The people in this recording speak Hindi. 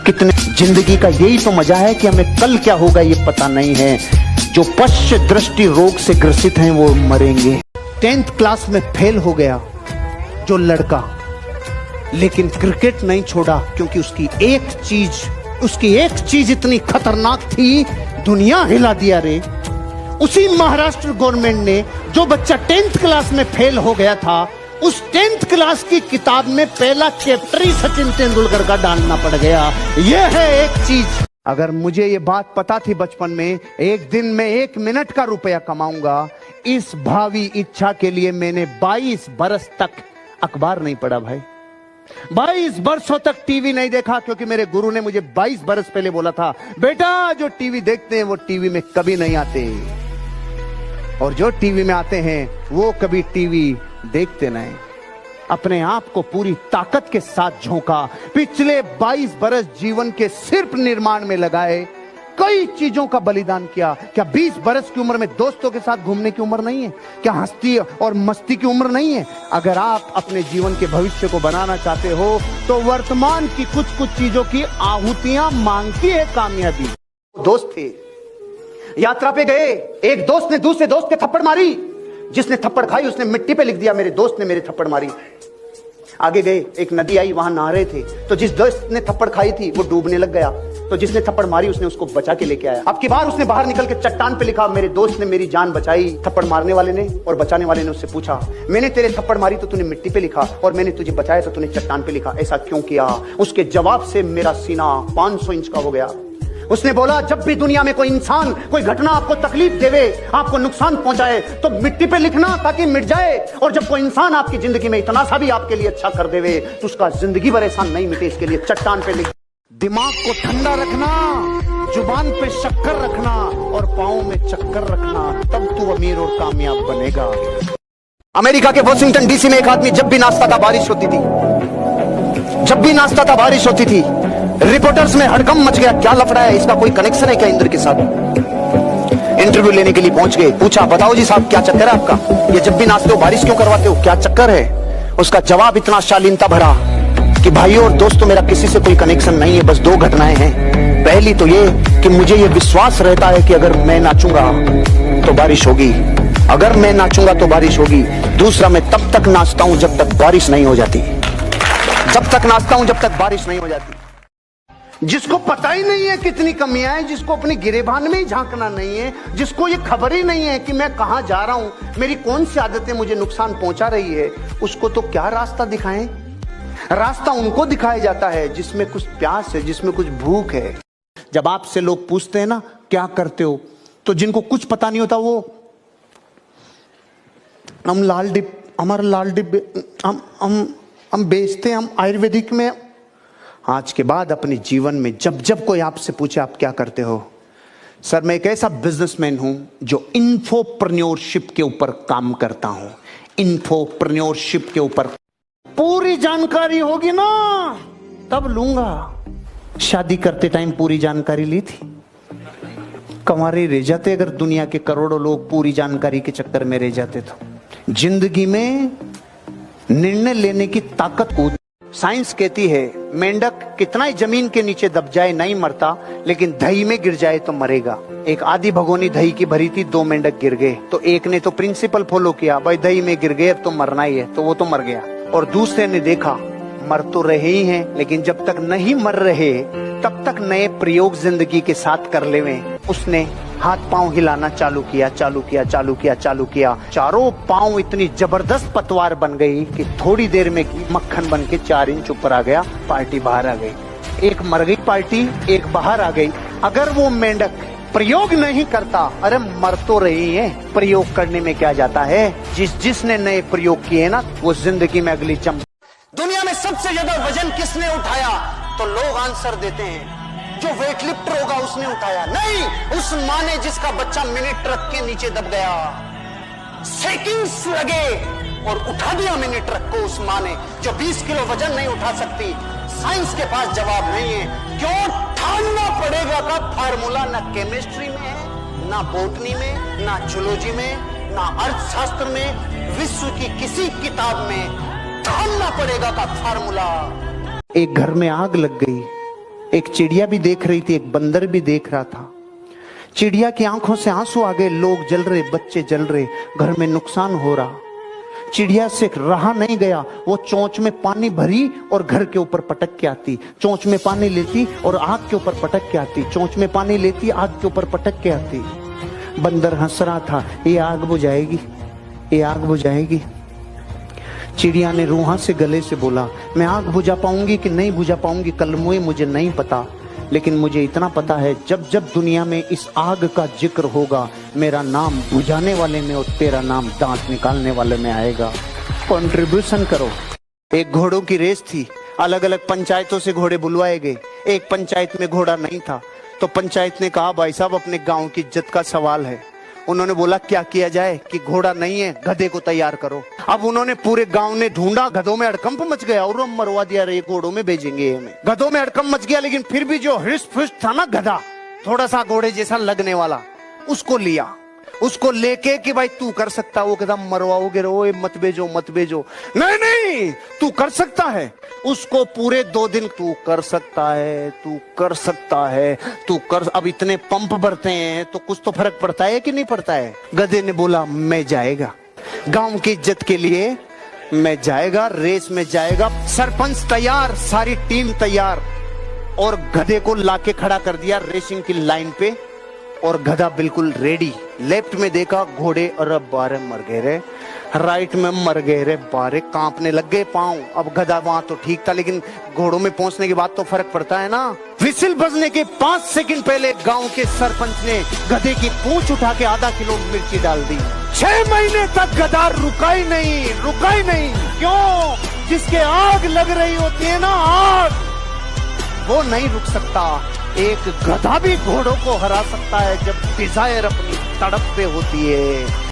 कितने जिंदगी का यही तो मजा है कि हमें कल क्या होगा ये पता नहीं है। जो पश्च दृष्टि रोग से ग्रसित हैं वो मरेंगे। 10th क्लास में फेल हो गया जो लड़का, लेकिन क्रिकेट नहीं छोड़ा, क्योंकि उसकी एक चीज इतनी खतरनाक थी, दुनिया हिला दिया रे। उसी महाराष्ट्र गवर्नमेंट ने जो बच्चा 10th क्लास में फेल हो गया था, उस 10th क्लास की किताब में पहला चैप्टर ही सचिन तेंदुलकर का डालना पड़ गया। यह है एक चीज। अगर मुझे ये बात पता थी बचपन में, एक दिन में 1 मिनट का रुपया कमाऊंगा, इस भावी इच्छा के लिए मैंने 22 बरस तक अखबार नहीं पढ़ा भाई। 22 बरसों तक टीवी नहीं देखा, क्योंकि मेरे गुरु ने मुझे 22 बरस पहले बोला था, बेटा जो टीवी देखते हैं वो टीवी में कभी नहीं आते, और जो टीवी में आते हैं वो कभी टीवी देखते नहीं। अपने आप को पूरी ताकत के साथ झोंका, पिछले 22 बरस जीवन के सिर्फ निर्माण में लगाए, कई चीजों का बलिदान किया। क्या 20 बरस की उम्र में दोस्तों के साथ घूमने की उम्र नहीं है? क्या हंसी और मस्ती की उम्र नहीं है? अगर आप अपने जीवन के भविष्य को बनाना चाहते हो तो वर्तमान की कुछ चीजों की आहुतियां मांगती है कामयाबी। दोस्त थे, यात्रा पे गए, एक दोस्त ने दूसरे दोस्त के थप्पड़ मारी, जिसने थप्पड़ खाई उसने मिट्टी पे लिख दिया मेरे दोस्त ने मेरे थप्पड़ मारी। आगे गए, एक नदी आई, वहां नहा रहे थे, तो जिस दोस्त ने थप्पड़ खाई थी वो डूबने लग गया, तो जिसने थप्पड़ मारी उसने उसको बचा के लेके आया। अब की बार उसने बाहर निकल के चट्टान पे लिखा, मेरे दोस्त ने मेरी जान बचाई। थप्पड़ मारने वाले ने और बचाने वाले ने उससे पूछा, मैंने तेरे थप्पड़ मारी तो तूने मिट्टी पे लिखा, और मैंने तुझे बचाया तो तूने चट्टान पे लिखा, ऐसा क्यों किया? उसके जवाब से मेरा सीना 500 इंच का हो गया। उसने बोला, जब भी दुनिया में कोई इंसान, कोई घटना आपको तकलीफ देवे, आपको नुकसान पहुंचाए, तो मिट्टी पे लिखना ताकि मिट जाए, और जब कोई इंसान आपकी जिंदगी में इतना सा भी आपके लिए अच्छा कर देवे तो उसका जिंदगी भर एहसान नहीं मिटे, इसके लिए चट्टान पे लिख। दिमाग को ठंडा रखना, जुबान पे शक्कर रखना और पांव में चक्कर रखना, तब तू अमीर और कामयाब बनेगा। अमेरिका के वॉशिंगटन डीसी में एक आदमी जब भी नाचता था बारिश होती थी, जब भी नाचता था बारिश होती थी। रिपोर्टर्स में हड़कंप मच गया, क्या लफड़ा है, इसका कोई कनेक्शन है क्या इंद्र के साथ? इंटरव्यू लेने के लिए पहुंच गए, पूछा, बताओ जी साहब क्या चक्कर है आपका, ये जब भी नाचते हो बारिश क्यों करवाते हो, क्या चक्कर है? उसका जवाब इतना शालीनता भरा कि भाइयों और दोस्तों, मेरा किसी से कोई कनेक्शन नहीं है, बस 2 घटनाएं हैं। पहली तो ये कि मुझे ये विश्वास रहता है कि अगर मैं नाचूंगा तो बारिश होगी, अगर मैं नाचूंगा तो बारिश होगी। दूसरा, मैं तब तक नाचता हूं जब तक बारिश नहीं हो जाती, जब तक नाचता हूं जब तक बारिश नहीं हो जाती। जिसको पता ही नहीं है कितनी कमियां हैं, जिसको अपनी गिरेबान में ही झांकना नहीं है, जिसको ये खबर ही नहीं है कि मैं कहां जा रहा हूं, मेरी कौन सी आदतें मुझे नुकसान पहुंचा रही है, उसको तो क्या रास्ता दिखाएं? रास्ता उनको दिखाया जाता है जिसमें कुछ प्यास है, जिसमें कुछ भूख है। जब आपसे लोग पूछते हैं ना क्या करते हो, तो जिनको कुछ पता नहीं होता वो हम लाल डिब्बे हम बेचते हैं, हम आयुर्वेदिक में। आज के बाद अपने जीवन में जब कोई आपसे पूछे आप क्या करते हो, सर मैं एक ऐसा बिजनेसमैन हूं जो इन्फोप्रेन्योरशिप के ऊपर काम करता हूं। इन्फोप्रेन्योरशिप के ऊपर पूरी जानकारी होगी ना तब लूंगा। शादी करते टाइम पूरी जानकारी ली थी, कमारे रह जाते अगर दुनिया के करोड़ों लोग पूरी जानकारी के चक्कर में रह जाते तो। जिंदगी में निर्णय लेने की ताकत को साइंस कहती है, मेंढक कितना ही जमीन के नीचे दब जाए नहीं मरता, लेकिन दही में गिर जाए तो मरेगा। एक आधी भगोनी दही की भरी थी, 2 मेंढक गिर गए, तो एक ने तो प्रिंसिपल फॉलो किया, भाई दही में गिर गए अब तो मरना ही है, तो वो तो मर गया। और दूसरे ने देखा मर तो रहे ही हैं, लेकिन जब तक नहीं मर रहे तब तक नए प्रयोग जिंदगी के साथ कर लेवे। उसने हाथ पांव हिलाना चालू किया, चारों पांव इतनी जबरदस्त पतवार बन गई कि थोड़ी देर में मक्खन बन के 4 इंच ऊपर आ गया, पार्टी बाहर आ गई। एक मर गई पार्टी, एक बाहर आ गई। अगर वो मेंढक प्रयोग नहीं करता, अरे मर तो रही है, प्रयोग करने में क्या जाता है? जिसने नए प्रयोग किए ना वो जिंदगी में अगली दुनिया में सबसे ज्यादा वजन किसने उठाया, तो लोग आंसर देते हैं जो वेट लिफ्टर होगा उसने उठाया। नहीं, उस माँ ने जिसका बच्चा मिनी ट्रक के नीचे दब गया, सेकंड्स लगे और उठा दिया मिनी ट्रक को उस माँ ने, जो 20 किलो वजन नहीं उठा सकती। साइंस के पास जवाब नहीं है, क्यों ठानना पड़ेगा का फार्मूला ना केमिस्ट्री में है, ना बोटनी में, ना जूलॉजी में, ना अर्थशास्त्र में, विश्व की किसी किताब में ठानना पड़ेगा का फार्मूला। एक घर में आग लग गई, एक चिड़िया भी देख रही थी, एक बंदर भी देख रहा था। चिड़िया की आंखों से आंसू आ गए, लोग जल रहे, बच्चे जल रहे, घर में नुकसान हो रहा। चिड़िया से रहा नहीं गया, वो चोंच में पानी भरी और घर के ऊपर पटक के आती, चोंच में पानी लेती और आग के ऊपर पटक के आती, चोंच में पानी लेती, आग के ऊपर पटक के आती। बंदर हंस रहा था, ये आग बुझाएगी, ये आग बुझाएगी। चिड़िया ने रूहा से गले से बोला, मैं आग बुझा पाऊंगी कि नहीं बुझा पाऊंगी कल मुझे नहीं पता, लेकिन मुझे इतना पता है जब जब दुनिया में इस आग का जिक्र होगा, मेरा नाम बुझाने वाले में और तेरा नाम दांत निकालने वाले में आएगा। कंट्रीब्यूशन करो। एक घोड़ों की रेस थी, अलग अलग पंचायतों से घोड़े बुलवाए गए। एक पंचायत में घोड़ा नहीं था, तो पंचायत ने कहा, भाई साहब अपने गांव की इज्जत का सवाल है। उन्होंने बोला, क्या किया जाए कि घोड़ा नहीं है, गधे को तैयार करो। अब उन्होंने पूरे गांव ने ढूंढा, गधों में हड़कंप मच गया और मरवा दिया, रे घोड़ों में भेजेंगे हमें। गधों में हड़कंप मच गया, लेकिन फिर भी जो हृष्ट पुष्ट था ना गधा, थोड़ा सा घोड़े जैसा लगने वाला, उसको लिया। उसको लेके कि भाई तू कर सकता, वो कहता मरवाओगे रो, मत भेजो मत भेजो। नहीं नहीं तू कर सकता है। उसको पूरे 2 दिन, तू कर सकता है, तू कर सकता है, तू कर। अब इतने पंप भरते हैं तो कुछ तो फर्क पड़ता है कि नहीं पड़ता है। गधे ने बोला, मैं जाएगा, गांव की इज्जत के लिए मैं जाएगा, रेस में जाएगा। सरपंच तैयार, सारी टीम तैयार, और गधे को लाके खड़ा कर दिया रेसिंग की लाइन पे, और गधा बिल्कुल रेडी। लेफ्ट में देखा घोड़े, अरे बारे मर गए रे, राइट में मर गए रे बारे, कांपने लग गए पांव। अब गधा वहां तो ठीक था, लेकिन घोड़ों में पहुंचने के बाद तो फर्क पड़ता है ना। विसिल बजने के 5 सेकंड पहले गांव के सरपंच ने गधे की पूंछ उठा के आधा किलो मिर्ची डाल दी। 6 महीने तक गधा रुका ही नहीं, रुका ही नहीं। क्यों? जिसके आग लग रही होती है ना, आग, वो नहीं रुक सकता। एक गधा भी घोड़ों को हरा सकता है जब डिजायर अपनी तड़प पे होती है।